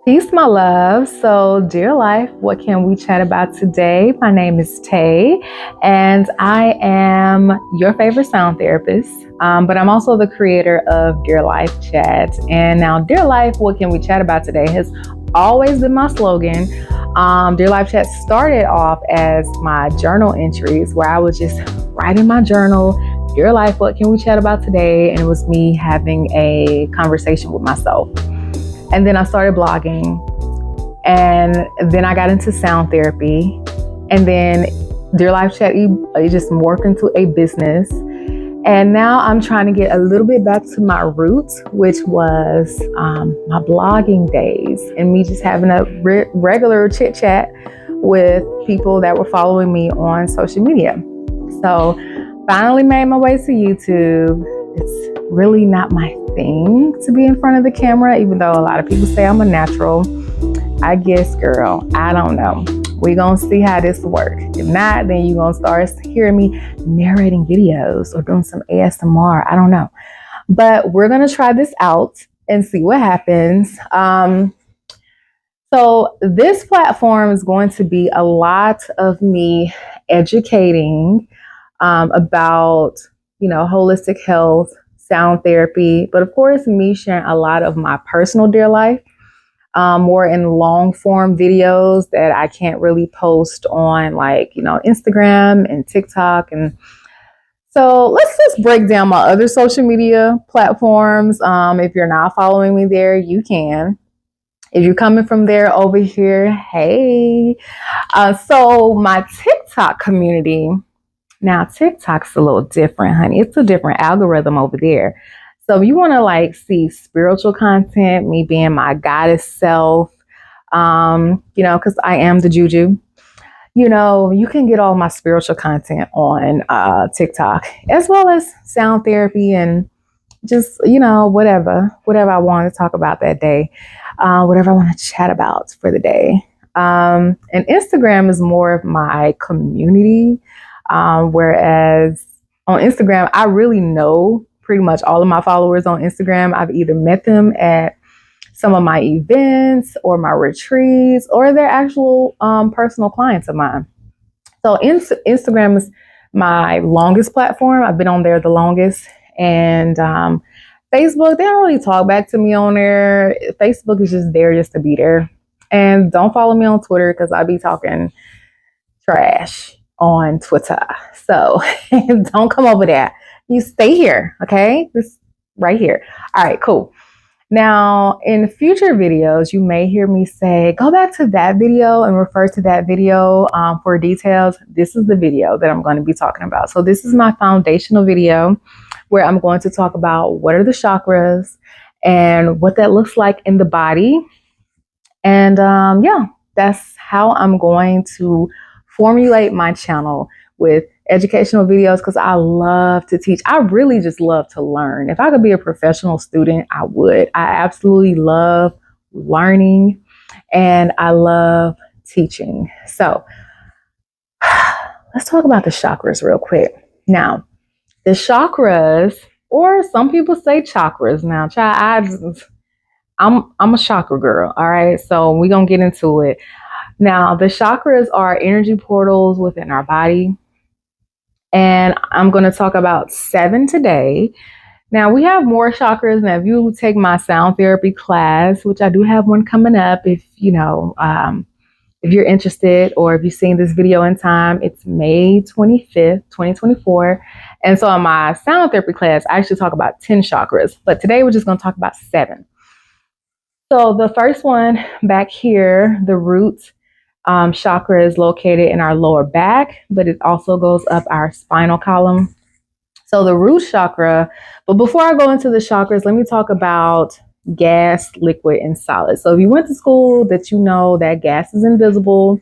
Peace, my love. So, dear life, what can we chat about today? My name is Tay, and I am your favorite sound therapist. But I'm also the creator of Dear Life Chat. And now, Dear Life, what can we chat about today has always been my slogan. Dear Life Chat started off as my journal entries where I was just writing my journal. Dear Life, what can we chat about today? And it was me having a conversation with myself. And then I started blogging. And then I got into sound therapy. And then Dear Life Chat, it just morphed into a business. And now I'm trying to get a little bit back to my roots, which was my blogging days and me just having a regular chit chat with people that were following me on social media. So finally made my way to YouTube. It's really not my thing to be in front of the camera, even though a lot of people say I'm a natural. I guess, girl, I don't know. We're going to see how this works. If not, then you're going to start hearing me narrating videos or doing some ASMR. I don't know. But we're going to try this out and see what happens. So this platform is going to be a lot of me educating about, holistic health, sound therapy, but of course, me sharing a lot of my personal dear life, more in long form videos that I can't really post on Instagram and TikTok. And so let's just break down my other social media platforms. If you're not following me there, you can. If you're coming from there over here, hey. So my TikTok community, now TikTok's a little different, honey. It's a different algorithm over there. So if you want to see spiritual content, me being my goddess self, because I am the juju, you can get all my spiritual content on TikTok, as well as sound therapy and just, whatever I want to talk about that day, whatever I want to chat about for the day. And Instagram is more of my community. Whereas on Instagram, I really know pretty much all of my followers on Instagram. I've either met them at some of my events or my retreats, or they're actual personal clients of mine. So Instagram is my longest platform. I've been on there the longest. And Facebook, they don't really talk back to me on there. Facebook is just there just to be there. And don't follow me on Twitter because I be talking trash on Twitter. So don't come over there. You stay here, okay? This right here. All right, cool. Now, in future videos, you may hear me say, go back to that video and refer to that video for details. This is the video that I'm going to be talking about. So this is my foundational video where I'm going to talk about what are the chakras and what that looks like in the body. And that's how I'm going to formulate my channel with educational videos, because I love to teach. I really just love to learn. If I could be a professional student, I would. I absolutely love learning and I love teaching. So let's talk about the chakras real quick. Now, the chakras, or some people say chakras. Now, I'm a chakra girl. All right. So we're going to get into it. Now, the chakras are energy portals within our body. And I'm going to talk about 7 today. Now, we have more chakras. Now, if you take my sound therapy class, which I do have one coming up, if you're interested, or if you've seen this video in time, it's May 25th, 2024. And so in my sound therapy class, I actually talk about 10 chakras. But today we're just going to talk about 7. So the first one back here, the root chakra, is located in our lower back, but it also goes up our spinal column. So the root chakra, but before I go into the chakras, let me talk about gas, liquid, and solid. So if you went to school, that you know that gas is invisible,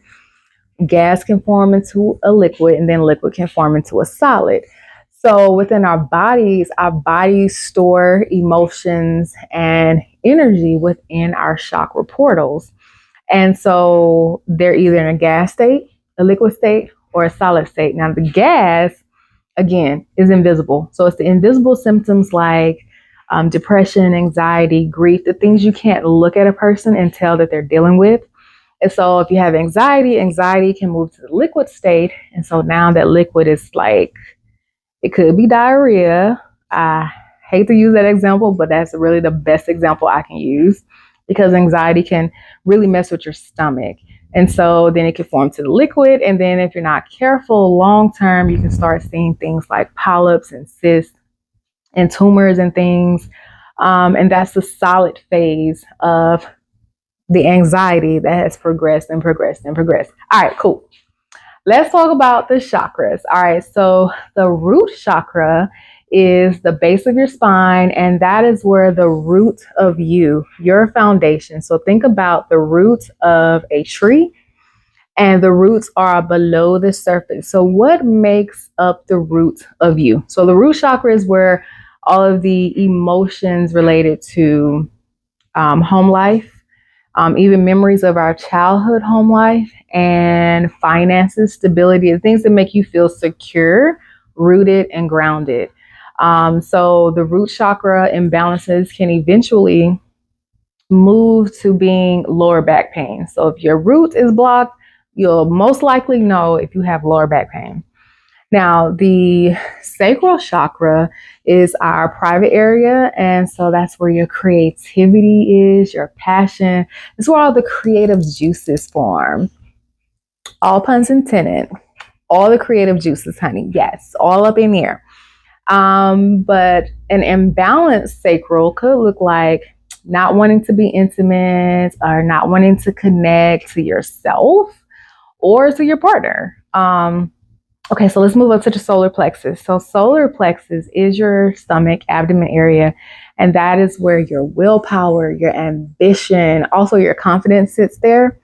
gas can form into a liquid, and then liquid can form into a solid. So within our bodies store emotions and energy within our chakra portals. And so they're either in a gas state, a liquid state, or a solid state. Now the gas, again, is invisible. So it's the invisible symptoms like depression, anxiety, grief, the things you can't look at a person and tell that they're dealing with. And so if you have anxiety, anxiety can move to the liquid state. And so now that liquid is like, it could be diarrhea. I hate to use that example, but that's really the best example I can use because anxiety can really mess with your stomach. And so then it can form to the liquid. And then if you're not careful long term, you can start seeing things like polyps and cysts and tumors and things. And that's the solid phase of the anxiety that has progressed and progressed and progressed. All right, cool. Let's talk about the chakras. All right, so the root chakra is the base of your spine, and that is where the root of you, your foundation. So think about the roots of a tree, and the roots are below the surface. So what makes up the root of you? So the root chakra is where all of the emotions related to home life, even memories of our childhood home life and finances, stability, the things that make you feel secure, rooted, and grounded. So the root chakra imbalances can eventually move to being lower back pain. So if your root is blocked, you'll most likely know if you have lower back pain. Now, the sacral chakra is our private area. And so that's where your creativity is, your passion. It's where all the creative juices form. All puns intended. All the creative juices, honey. Yes, all up in here. But an imbalanced sacral could look like not wanting to be intimate or not wanting to connect to yourself or to your partner. Okay, so let's move up to the solar plexus. So solar plexus is your stomach, abdomen area, and that is where your willpower, your ambition, also your confidence sits there.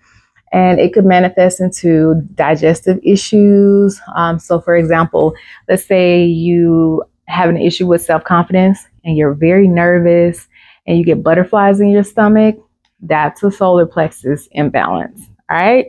And it could manifest into digestive issues. So for example, let's say you have an issue with self-confidence and you're very nervous and you get butterflies in your stomach. That's a solar plexus imbalance. All right.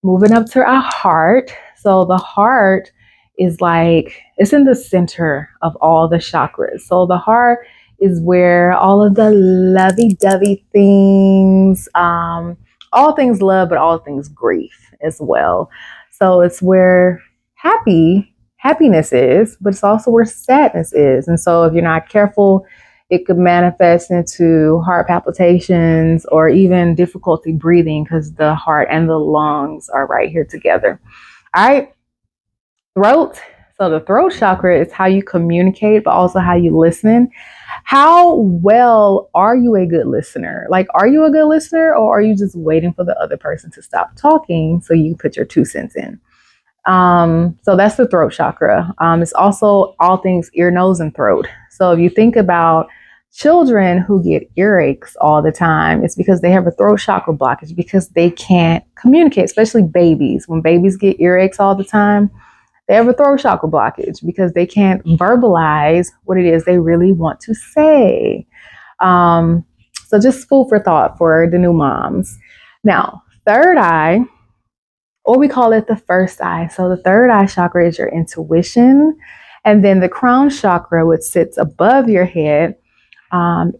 Moving up to our heart. So the heart is like, it's in the center of all the chakras. So the heart is where all of the lovey-dovey things, all things love, but all things grief as well. So it's where happiness is, but it's also where sadness is. And so if you're not careful, it could manifest into heart palpitations or even difficulty breathing because the heart and the lungs are right here together. All right. Throat. So the throat chakra is how you communicate, but also how you listen. How well are you a good listener? Like, are you a good listener or are you just waiting for the other person to stop talking so you can put your 2 cents in? So that's the throat chakra. It's also all things ear, nose, and throat. So if you think about children who get earaches all the time, it's because they have a throat chakra blockage because they can't communicate, especially babies. When babies get earaches all the time, they have a throat chakra blockage because they can't verbalize what it is they really want to say. So just food for thought for the new moms. Now, third eye, or we call it the first eye. So the third eye chakra is your intuition. And then the crown chakra, which sits above your head,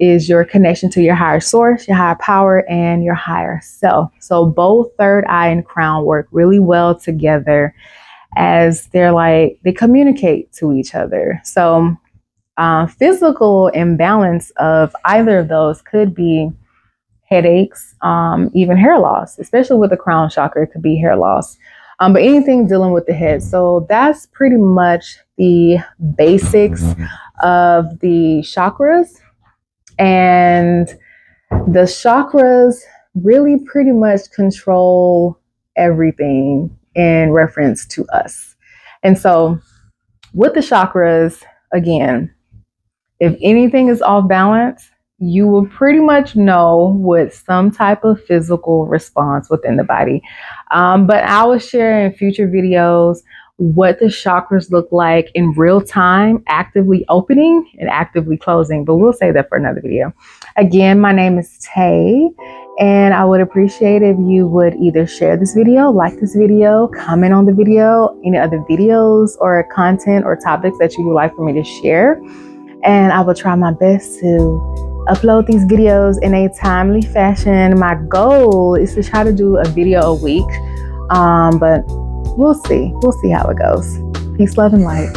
is your connection to your higher source, your higher power, and your higher self. So both third eye and crown work really well together as they communicate to each other. So physical imbalance of either of those could be headaches, even hair loss, especially with the crown chakra, it could be hair loss. But anything dealing with the head. So that's pretty much the basics of the chakras. And the chakras really pretty much control everything in reference to us. And so with the chakras, again, if anything is off balance, you will pretty much know with some type of physical response within the body. But I will share in future videos what the chakras look like in real time, actively opening and actively closing. But we'll save that for another video. Again, my name is Tay, and I would appreciate if you would either share this video, like this video, comment on the video, any other videos or content or topics that you would like for me to share. and I will try my best to upload these videos in a timely fashion. My goal is to try to do a video a week, but we'll see how it goes. Peace, love, and light.